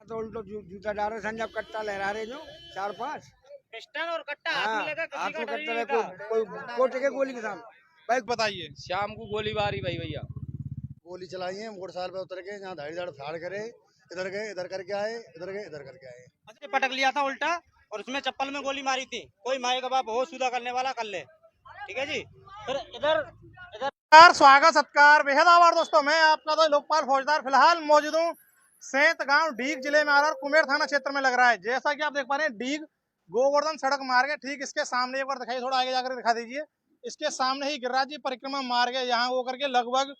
तो उल्टो जूता डाल रहे संजब कट्टा लहरा रहे जो 4-5 पिस्टन और कट्टा हाँ, हाथ में लेकर हाथ किसी में का डर कट्टा नहीं रहे था। कोई कोटे के गोली के सामने भाई बताइए। शाम को गोलीबारी भाई भैया गोली चलाई है, मोटरसाइकिल पे उतर के यहाँ धाड़ी फाड़ करे, इधर गए इधर करके आए, इधर गए इधर करके आए। अच्छा पटक लिया था उल्टा और उसमें चप्पल में गोली मारी थी। कोई माए का बाप हो सुधा करने वाला कर ले, ठीक है जी। फिर इधर नमस्कार, स्वागत सत्कार बेहद आभार दोस्तों। मैं आपका तो लोकपाल फौजदार फिलहाल मौजूद हूँ सेंत गांव डीग जिले में आ रहा है और कुमेर थाना क्षेत्र में लग रहा है। जैसा कि आप देख पा रहे हैं डीग गोवर्धन सड़क मार्ग है, ठीक इसके सामने एक बार दिखाइए, थोड़ा आगे जाकर दिखा दीजिए। इसके सामने ही गिरिराज जी परिक्रमा मार्ग है, यहाँ वो करके लगभग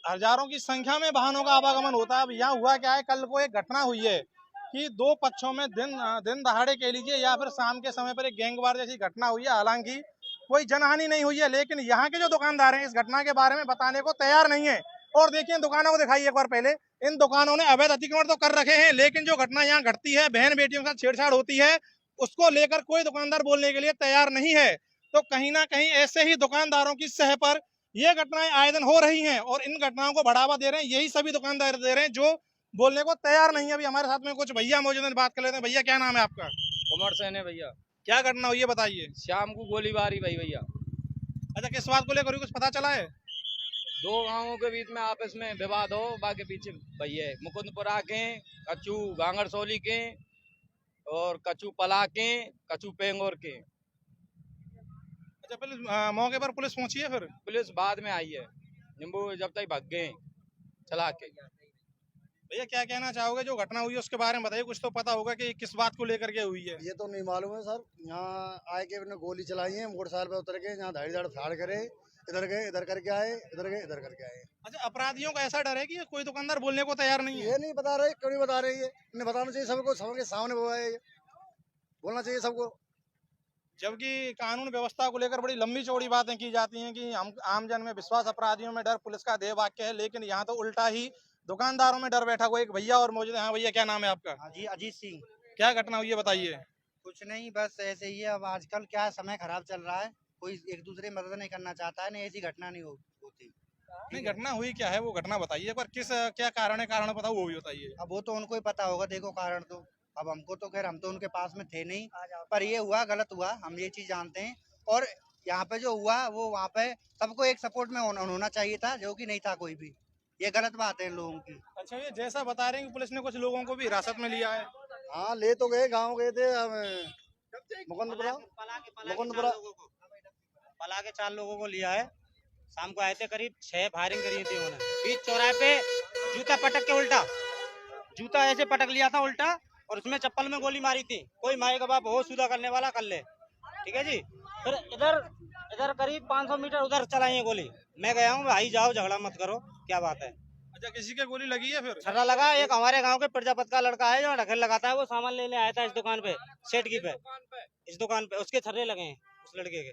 हजारों की संख्या में वाहनों का आवागमन होता है। अब यहाँ हुआ क्या है, कल को एक घटना हुई है कि दो पक्षों में दिन दहाड़े कह लीजिए या फिर शाम के समय पर एक गैंगवार जैसी घटना हुई है। हालांकि कोई जनहानि नहीं हुई है, लेकिन यहाँ के जो दुकानदार हैं इस घटना के बारे में बताने को तैयार नहीं है। और देखिए इन दुकानों को दिखाइए एक बार पहले, इन दुकानों ने अवैध अतिक्रमण तो कर रखे हैं, लेकिन जो घटना यहाँ घटती है, बहन बेटियों के साथ छेड़छाड़ होती है, उसको लेकर कोई दुकानदार बोलने के लिए तैयार नहीं है। तो कहीं ना कहीं ऐसे ही दुकानदारों की सह पर ये घटनाएं आए दिन हो रही हैं और इन घटनाओं को बढ़ावा दे रहे हैं यही सभी दुकानदार दे रहे हैं जो बोलने को तैयार नहीं है। अभी हमारे साथ में कुछ भैया मौजूद हैं, बात कर लेते हैं। भैया क्या नाम है आपका? उमर सेन है भैया। क्या घटना हुई है बताइए। शाम को गोलीबारी भाई भैया। अच्छा, किस बात को लेकर कुछ पता चला है? दो गांवों के बीच में आपस में विवाद हो, बाकी पीछे भैया मुकुंदपुरा के, कच्चू गांगरसोली के और कच्चू पला के, कच्चू पेंगोर के। अच्छा, पहले मौके पर पुलिस पहुंची है, फिर पुलिस बाद में आई है, नींबू जब तक भाग गए चला के। भैया क्या कहना चाहोगे, जो घटना हुई है उसके बारे में बताइए। कुछ तो पता होगा कि किस बात को लेकर के हुई है। ये तो नहीं मालूम है सर, यहाँ आए के इन्होंने गोली चलाई है, मोटरसाइकिल पे उतर के यहाँ धाड़ी फाड़ करे, इधर गए इधर करके आए, इधर गए इधर करके आए। अच्छा, अपराधियों का ऐसा डर है कि कोई दुकानदार बोलने को तैयार नहीं है? ये नहीं बता रहे, क्यों नहीं बता रहे? ये इन्हें बताना चाहिए सबको, सबके सामने बोलना चाहिए सबको। जबकि कानून व्यवस्था को लेकर बड़ी लंबी चौड़ी बातें की जाती हैं कि हम आमजन में विश्वास, अपराधियों में डर, पुलिस का ध्येय वाक्य है, लेकिन यहाँ तो उल्टा ही दुकानदारों में डर बैठा हुआ। एक भैया और मौजूद है। हाँ भैया, क्या नाम है आपका? हाँ जी, अजीत सिंह। क्या घटना हुई है बताइए। कुछ नहीं, बस ऐसे ही है। अब आजकल क्या समय खराब चल रहा है, कोई एक दूसरे की मदद नहीं करना चाहता है, नहीं ऐसी घटना नहीं होती। नहीं, घटना हुई क्या है वो घटना बताइए एक बार। किस क्या कारण है, कारण बताओ वो भी बताइए। अब वो तो उनको ही पता होगा, देखो कारण तो। अब हमको तो खैर, हम तो उनके पास में थे नहीं, पर ये हुआ गलत हुआ, हम ये चीज जानते हैं। और यहाँ पे जो हुआ वो वहाँ पे सबको एक सपोर्ट में होना चाहिए था, जो कि नहीं था कोई भी। ये गलत बात है इन लोगों की। अच्छा, ये जैसा बता रहे हैं कि पुलिस ने कुछ लोगों को भी हिरासत में लिया है। हाँ, ले तो गए, गाँव गए थे मुकुंदपुरा। पला के 4 लोगों को लिया है। शाम को आए थे, करीब 6 फायरिंग करी थी उन्होंने। बीच चौराहे पे जूता पटक के उल्टा, जूता ऐसे पटक लिया था उल्टा और उसमें चप्पल में गोली मारी थी। कोई माए का बाप हो सुधा करने वाला कर ले, ठीक है जी। फिर इधर करीब 500 मीटर उधर चलाई है गोली। मैं गया हूँ, भाई जाओ झगड़ा मत करो, क्या बात है। अच्छा, किसी के गोली लगी है? फिर छर्रा लगा। एक हमारे गांव के प्रजापत का लड़का है जो ढकेल लगाता है, वो सामान लेने आया था इस दुकान पे, सेठ की पे, इस दुकान पे उसके छर्रे लगे हैं उस लड़के के,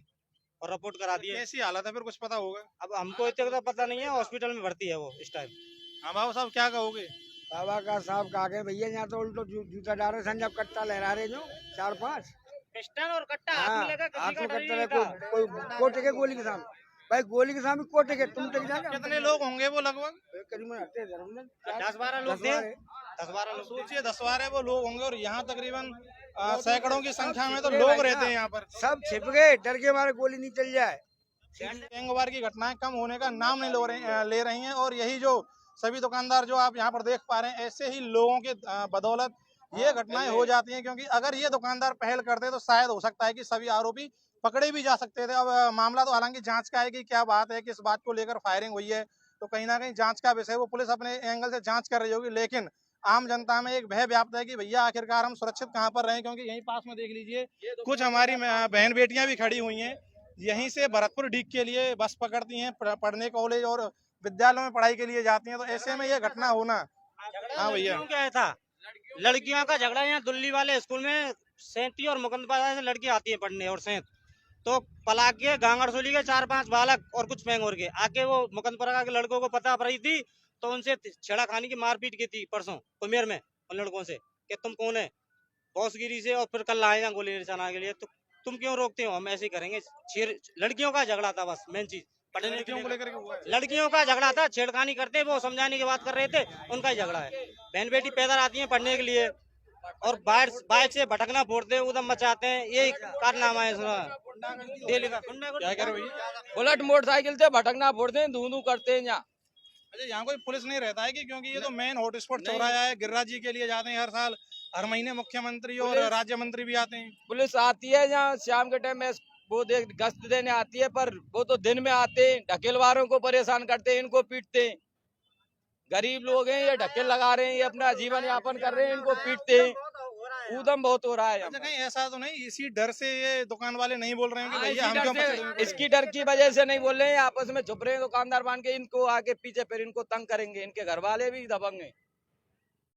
और रिपोर्ट करा दिए। कैसी हालत है फिर, कुछ पता होगा? अब हमको इतने तो पता नहीं है, हॉस्पिटल में भर्ती है वो इस टाइम। हाँ बाबू साहब, क्या कहोगे? बाबा का साहब कहा गए भैया यहाँ तो उल्टो जूता डाल रहे संजब कट्टा लहरा रहे जो 4-5 पिस्टन और कट्टा हाँ, हाथ में लेकर हाथ किसी में का डर कट्टा नहीं रहे था। कोई कोटे के गोली के सामने भाई, गोली के सामने कोटे के तुम तक जाएंगे। कितने लोग होंगे वो लगभग? करीबन 10-12 लोग थे। 10-12 लोग। सोचिए 10-12 वो लोग होंगे और यहाँ तकरीबन सैकड़ों की संख्या में तो लोग रहते हैं यहाँ पर। सब छिप गए, डर के मारे गोली नहीं चल जाए। गैंगवार की घटनाएं कम होने का नाम नहीं ले रही हैं और यही जो सभी दुकानदार जो आप यहाँ पर देख पा रहे हैं, ऐसे ही लोगों के बदौलत ये घटनाएं हो जाती हैं। क्योंकि अगर ये दुकानदार पहल करते तो शायद हो सकता है कि सभी आरोपी पकड़े भी जा सकते थे। अब मामला तो हालांकि जांच का है कि क्या बात है, किस बात को लेकर फायरिंग हुई है, तो कहीं ना कहीं जांच का विषय वो पुलिस अपने एंगल से जांच कर रही होगी। लेकिन आम जनता में एक भय व्याप्त है कि भैया आखिरकार हम सुरक्षित कहाँ पर रहें, क्योंकि यहीं पास में देख लीजिए कुछ हमारी बहन बेटियां भी खड़ी हुई हैं, यहीं से भरतपुर डीग के लिए बस पकड़ती हैं, पढ़ने कॉलेज और विद्यालयों में पढ़ाई के लिए जाती हैं। तो ऐसे में ये घटना होना। हाँ भैया, क्या था, लड़कियों का झगड़ा यहाँ दिल्ली वाले स्कूल में सेंती और मुकंदपुरा से लड़की आती है पढ़ने, और सेंत तो पला के गांगरसोली के 4-5 बालक और कुछ पेंगोर के आके वो मुकंदपुरा के लड़कों को पता पड़ी थी, तो उनसे छेड़ा खानी की मारपीट की थी परसों कुमेर में उन लड़कों से कि तुम कौन है, बॉसगिरी से, और फिर कल लाए गोली निशाना के लिए। तो तुम क्यों रोकते हो, हम ऐसे ही करेंगे। लड़कियों का झगड़ा था बस, मेन चीज पढ़ने के लड़कियों को लिए लेकर के हुआ है। लड़कियों का झगड़ा था, छेड़खानी करते, वो समझाने की बात कर रहे थे, उनका ही झगड़ा है। बहन बेटी पैदल आती है पढ़ने के लिए और बाइक से भटकना फोड़ते हैं, उदम मचाते हैं, यही कारनामा है इसमें दिल्ली का। क्या कह रहे हो भैया? बुलेट मोटरसाइकिल से भटकना फोड़ते हैं, धू धू करते हैं यहाँ। अच्छा, यहाँ कोई पुलिस नहीं रहता है कि? क्योंकि ये तो मेन हॉटस्पॉट चौराहा है, गिरिराज जी के लिए जाते हैं हर साल, हर महीने मुख्यमंत्री और पुलिस- राज्य मंत्री भी आते हैं। पुलिस आती है यहाँ शाम के टाइम में, वो देख गश्त देने आती है, पर वो तो दिन में आते हैं, ढकेलवारों को परेशान करते हैं, इनको पीटते हैं। गरीब लोग हैं, ये ढकेल लगा रहे हैं, ये अपना जीवन यापन कर रहे हैं, इनको पीटते हैं। ऊधम बहुत हो रहा है यहाँ अच्छा, पर। कहीं ऐसा तो नहीं इसी डर से ये दुकान वाले नहीं बोल रहे हैं कि हाँ, भैया हम क्यों पकड़े हुए इसकी डर की वजह से नहीं बोल रहे हैं, आपस में छुप रहे हैं दुकानदार बांध के, इनको आके पीछे फिर इनको तंग करेंगे, इनके घर वाले भी दबंग हैं।